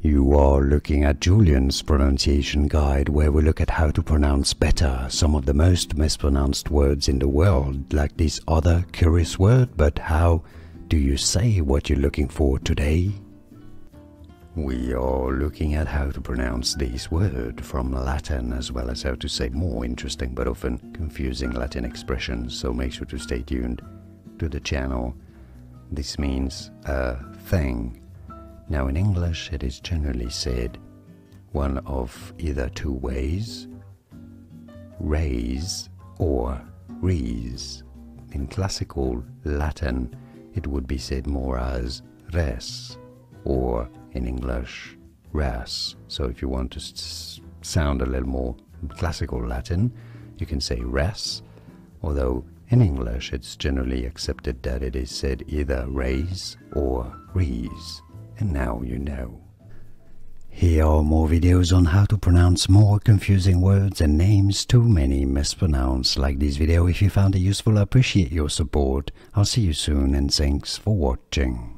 You are looking at Julian's pronunciation guide, where we look at how to pronounce better some of the most mispronounced words in the world, like this other curious word. But how do you say what you're looking for today? We are looking at how to pronounce this word from Latin, as well as how to say more interesting but often confusing Latin expressions, so make sure to stay tuned to the channel. This means a thing. Now in English it is generally said one of either two ways: raise or rees. In classical Latin it would be said more as res, or in English res. So if you want to sound a little more classical Latin, you can say res, although in English it's generally accepted that it is said either raise or rees. And now you know. Here are more videos on how to pronounce more confusing words and names too many mispronounced. Like this video if you found it useful. I appreciate your support. I'll see you soon and thanks for watching.